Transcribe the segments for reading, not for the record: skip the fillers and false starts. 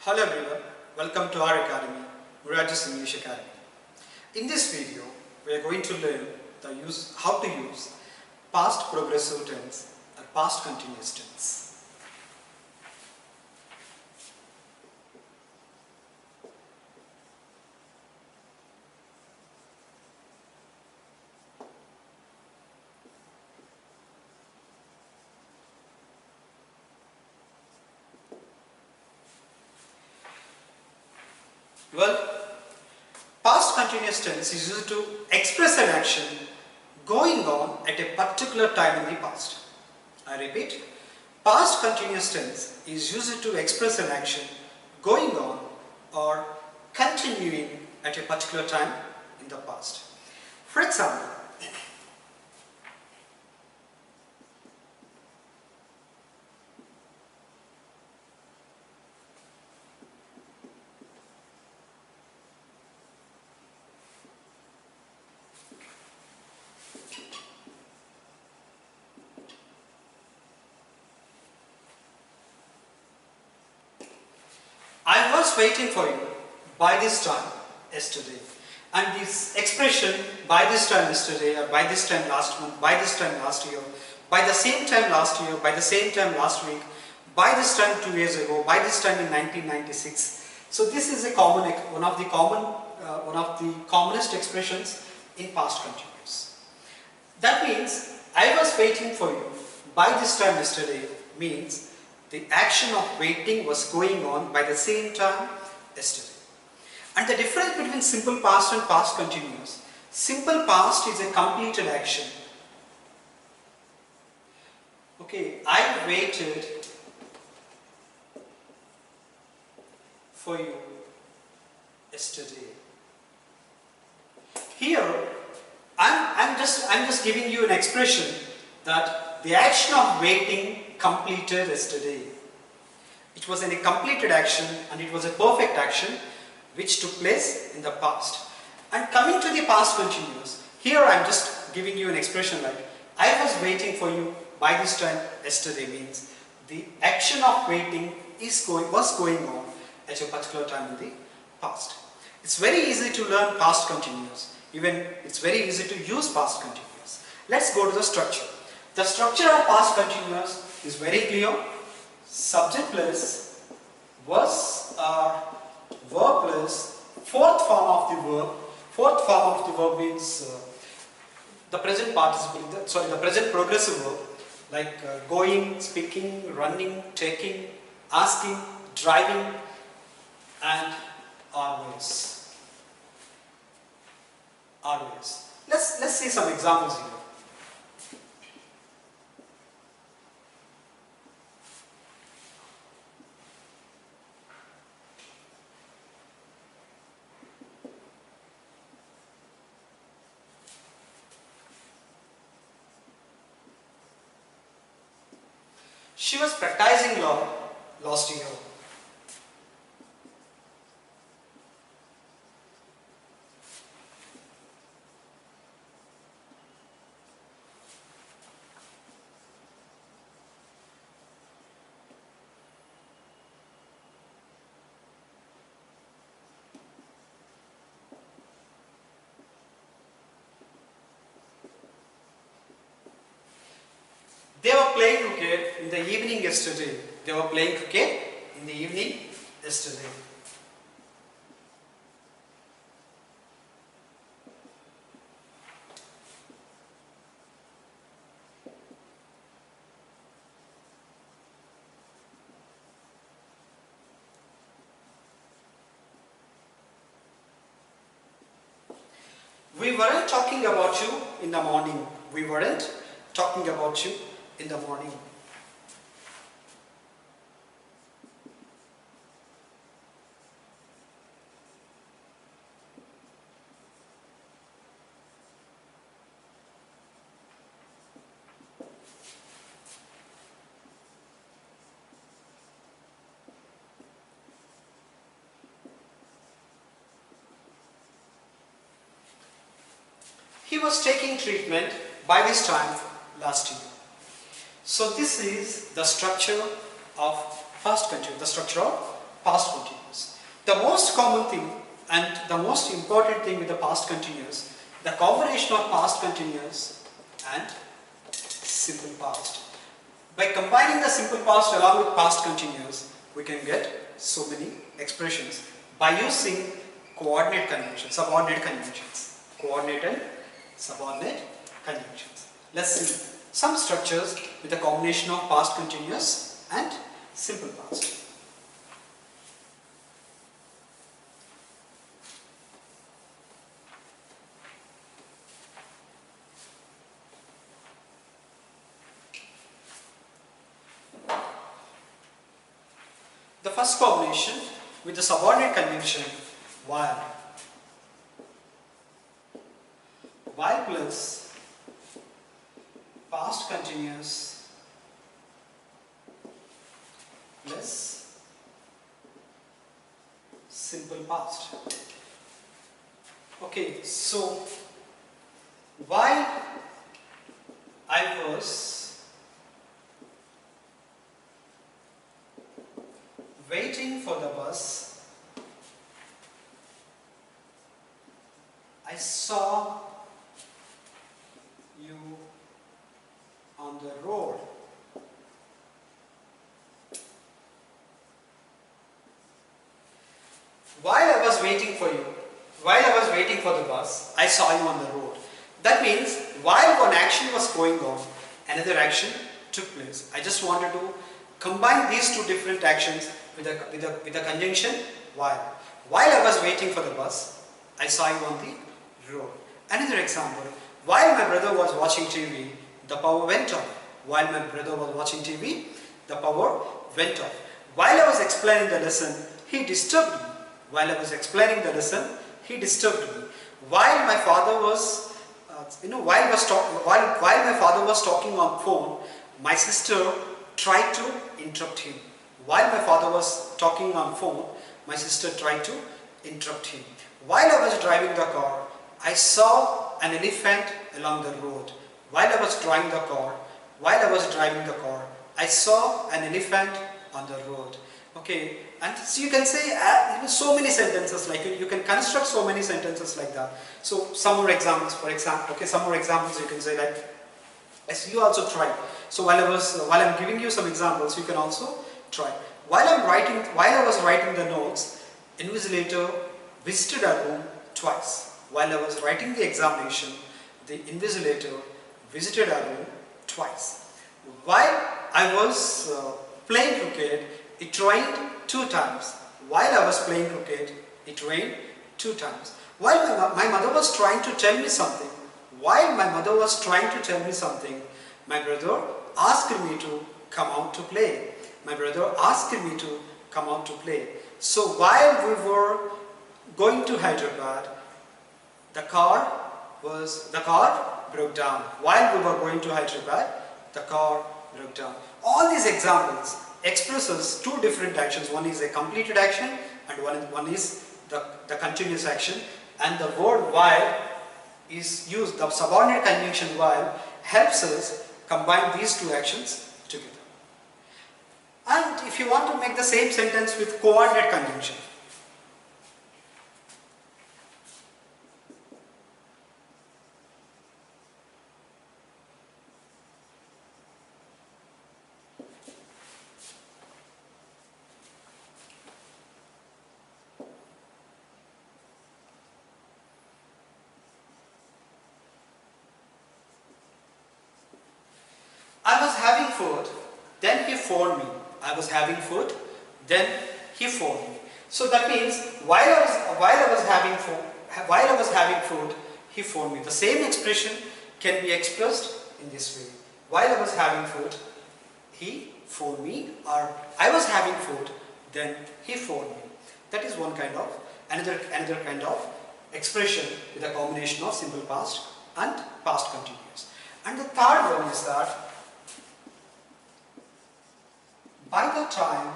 Hello everyone, welcome to our academy, Mirage's English Academy. In this video, we are going to learn how to use past progressive tense or past continuous tense. Well, past continuous tense is used to express an action going on at a particular time in the past. I repeat, past continuous tense is used to express an action going on or continuing at a particular time in the past. For example, I was waiting for you by this time yesterday. And this expression by this time yesterday, or by this time last month, by this time last year, by the same time last year, by the same time last week, by this time 2 years ago, by this time in 1996. So this is one of the commonest expressions in past continuous. That means I was waiting for you by this time yesterday means the action of waiting was going on by the same time yesterday. And the difference between simple past and past continuous. Simple past is a completed action. Okay, I waited for you yesterday. Here, I'm just giving you an expression that the action of waiting completed yesterday. It was a completed action and it was a perfect action which took place in the past. And coming to the past continuous, here I am just giving you an expression like I was waiting for you by this time yesterday means the action of waiting was going on at a particular time in the past. It's very easy to learn past continuous. Even it's very easy to use past continuous. Let's go to the structure. The structure of past continuous is very clear. Subject plus was verb plus fourth form of the verb. Fourth form of the verb means the present participle, the present progressive verb like going, speaking, running, taking, asking, driving and always. Always. Let's see some examples here. She was practicing law last year. They were playing cricket in the evening yesterday. They were playing cricket in the evening yesterday. We weren't talking about you in the morning. We weren't talking about you in the morning. He was taking treatment by this time last year. So this is the structure of past continuous, the structure of past continuous. The most common thing and the most important thing with the past continuous, the combination of past continuous and simple past. By combining the simple past along with past continuous, we can get so many expressions by using coordinate conjunctions, subordinate conjunctions, coordinate and subordinate conjunctions. Let's see some structures with a combination of past continuous and simple past. The first combination with the subordinate conjunction while. While plus past continuous plus simple past. Okay, so while I was waiting for the bus, I saw you on the road. While I was waiting for you, while I was waiting for the bus, I saw you on the road. That means while one action was going on, another action took place. I just wanted to combine these two different actions with a conjunction while. While I was waiting for the bus, I saw you on the road. Another example, while my brother was watching TV, the power went off. While my brother was watching TV, the power went off. While I was explaining the lesson, he disturbed me. While I was explaining the lesson, he disturbed me. While my father was, while my father was talking on phone, my sister tried to interrupt him. While my father was talking on phone, my sister tried to interrupt him. While I was driving the car, I saw an elephant along the road. While I was driving the car, I saw an elephant on the road. Okay, and so you can say so many sentences like you can construct so many sentences like that. So some more examples, for example. Okay, some more examples you can say like as you also try. So while I'm giving you some examples, you can also try. While I was writing the notes, invigilator visited our room twice. While I was writing the examination, the invigilator visited our room twice. While I was playing cricket, it rained 2 times. While I was playing cricket, it rained 2 times. While my mother was trying to tell me something, my brother asked me to come out to play. So while we were going to Hyderabad, the car broke down. While we were going to Hyderabad, the car broke down. All these examples expresses two different actions. One is a completed action and one is the continuous action. And the word while is used, the subordinate conjunction while helps us combine these two actions together. And if you want to make the same sentence with coordinate conjunction, I was having food, then he phoned me. I was having food, then he phoned me. So that means while I was having food, he phoned me. The same expression can be expressed in this way. While I was having food, he phoned me, or I was having food, then he phoned me. That is one kind of another kind of expression with a combination of simple past and past continuous. And the third one is that by the time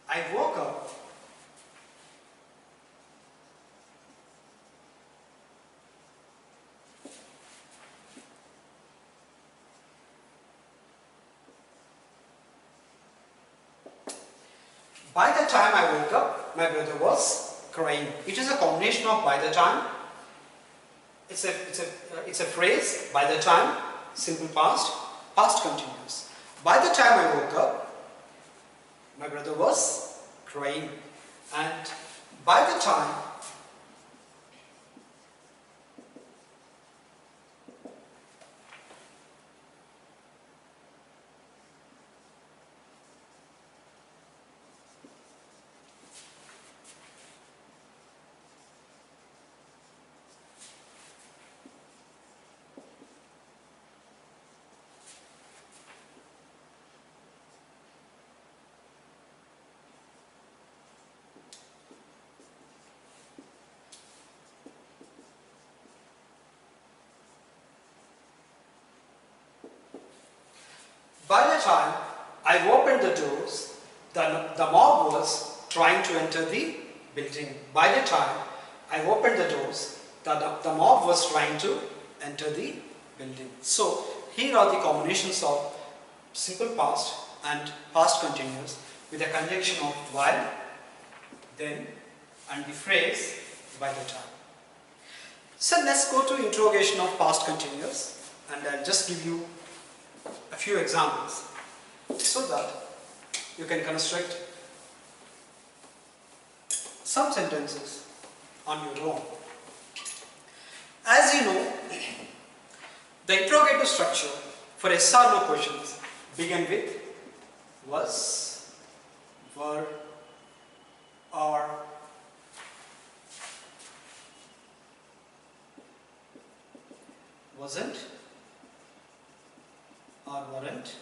I woke up, By the time I woke up, my brother was crying. It is a combination of by the time. It's a phrase, by the time, simple past, past continuous. By the time I woke up, my brother was crying. And by the time I opened the doors, the mob was trying to enter the building. By the time I opened the doors, the mob was trying to enter the building. So here are the combinations of simple past and past continuous with a conjunction of while, then, and the phrase by the time. So let's go to interrogation of past continuous, and I'll just give you a few examples so that you can construct some sentences on your own. As you know, the interrogative structure for yes or no questions begin with was, were, are, wasn't, or weren't,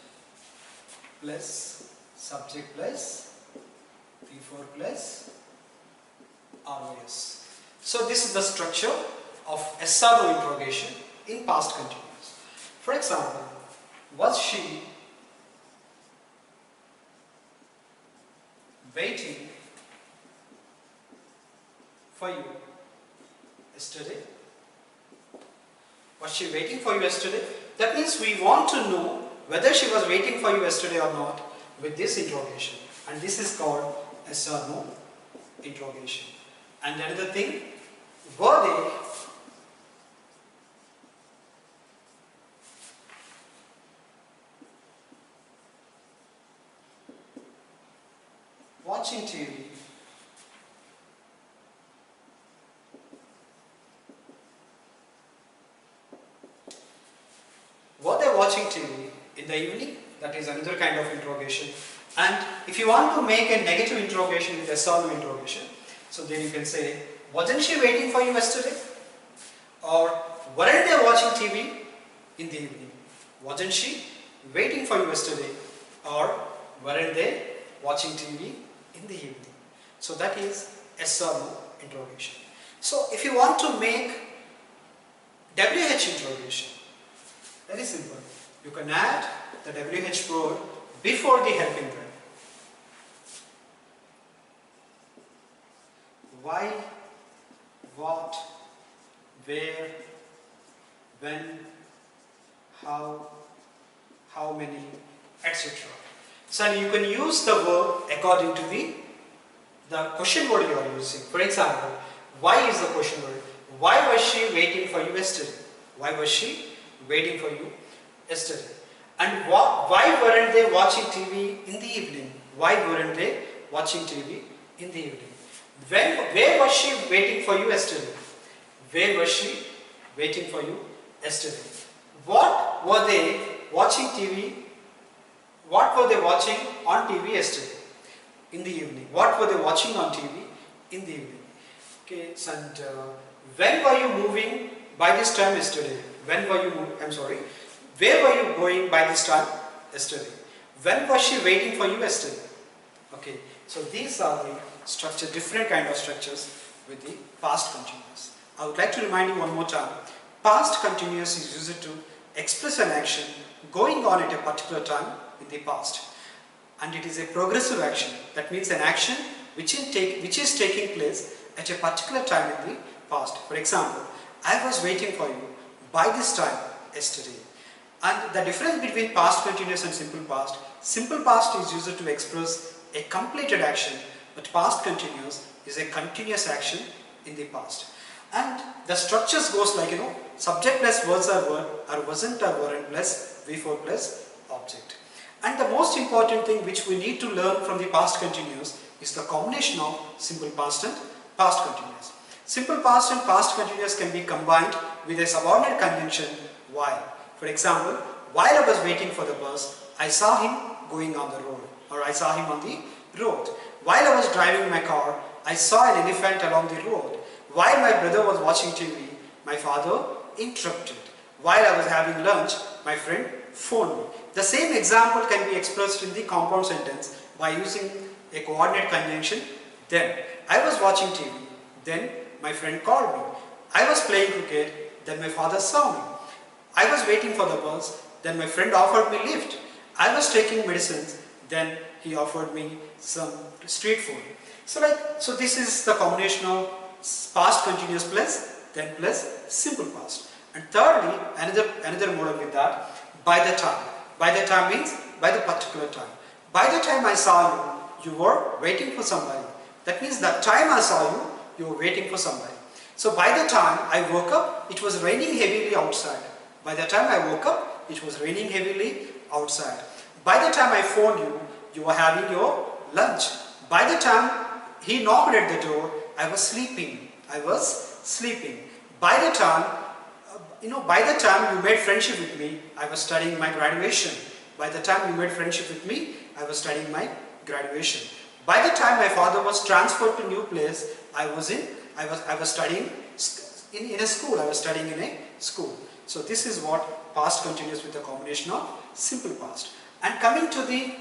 plus subject plus before plus ROS. So this is the structure of yes or no interrogation in past continuous. For example, was she waiting for you yesterday? Was she waiting for you yesterday? That means we want to know whether she was waiting for you yesterday or not with this interrogation, and this is called yes or no interrogation. And another thing, were they watching TV were they watching TV in the evening? That is another kind of interrogation. And if you want to make a negative interrogation with yes or no interrogation, so then you can say, wasn't she waiting for you yesterday? Or weren't they watching TV in the evening? Wasn't she waiting for you yesterday? Or weren't they watching TV in the evening? So that is yes or no interrogation. So if you want to make WH interrogation, very simple. You can add the WH word before the helping verb. Why, what, where, when, how many, etc. So you can use the verb according to the question word you are using. For example, why is the question word. Why was she waiting for you yesterday? Why was she waiting for you yesterday? And why weren't they watching TV in the evening? Why weren't they watching TV in the evening? Where was she waiting for you yesterday? Where was she waiting for you yesterday? What were they watching TV? What were they watching on TV yesterday? In the evening. What were they watching on TV in the evening? Okay, and when were you moving by this time yesterday? When were you where were you going by this time yesterday? When was she waiting for you yesterday? Okay, so these are the structure, different kind of structures with the past continuous. I would like to remind you one more time, past continuous is used to express an action going on at a particular time in the past. And it is a progressive action, that means an action which is taking place at a particular time in the past. For example, I was waiting for you by this time yesterday. And the difference between past continuous and simple past is used to express a completed action, but past continuous is a continuous action in the past. And the structures goes like, subject plus words or were, or wasn't or weren't plus V4 plus object. And the most important thing which we need to learn from the past continuous is the combination of simple past and past continuous. Simple past and past continuous can be combined with a subordinate conjunction while. For example, while I was waiting for the bus, I saw him going on the road, or I saw him on the road. While I was driving my car, I saw an elephant along the road. While my brother was watching TV, my father interrupted. While I was having lunch, my friend phoned me. The same example can be expressed in the compound sentence by using a coordinate conjunction. Then I was watching TV. Then my friend called me. I was playing cricket. Then my father saw me. I was waiting for the bus. Then my friend offered me lift. I was taking medicines. Then he offered me some street food. So this is the combination of past continuous plus, then plus simple past. And thirdly, another model with that, by the time. By the time means by the particular time. By the time I saw you, you were waiting for somebody. That means the time I saw you, you were waiting for somebody. So by the time I woke up, it was raining heavily outside. By the time I woke up, it was raining heavily outside. By the time I phoned you, you were having your lunch. By the time he knocked at the door, I was sleeping. I was sleeping. By the time, by the time you made friendship with me, I was studying my graduation. By the time you made friendship with me, I was studying my graduation. By the time my father was transferred to new place, I was studying in a school. I was studying in a school. So this is what past continues with a combination of simple past. And coming to the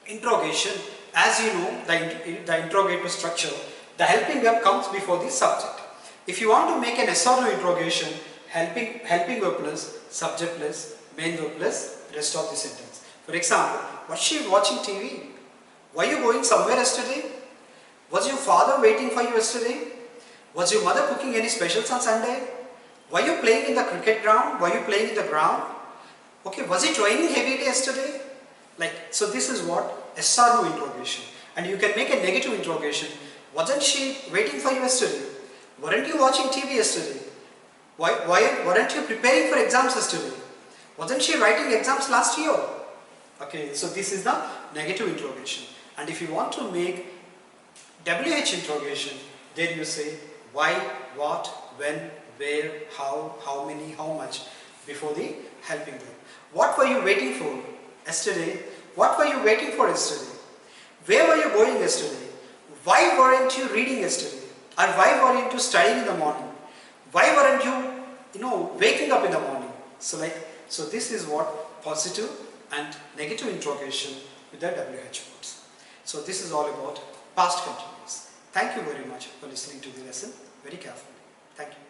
interrogation, as you know, the interrogative structure, the helping verb comes before the subject. If you want to make an yes or no interrogation, helping verb plus, subject plus, main verb plus, rest of the sentence. For example, was she watching TV? Were you going somewhere yesterday? Was your father waiting for you yesterday? Was your mother cooking any specials on Sunday? Were you playing in the cricket ground? Were you playing in the ground? Okay, was it raining heavily yesterday? So this is what yes or no interrogation. And you can make a negative interrogation. Wasn't she waiting for you yesterday? Weren't you watching TV yesterday? Weren't you preparing for exams yesterday? Wasn't she writing exams last year? Okay, so this is the negative interrogation. And if you want to make WH interrogation, then you say why, what, when, where, how many, how much before the helping verb. What were you waiting for yesterday? What were you waiting for yesterday? Where were you going yesterday? Why weren't you reading yesterday? Or why weren't you studying in the morning? Why weren't you, waking up in the morning? So this is what positive and negative interrogation with the WH words. So this is all about past continuous. Thank you very much for listening to the lesson very carefully. Thank you.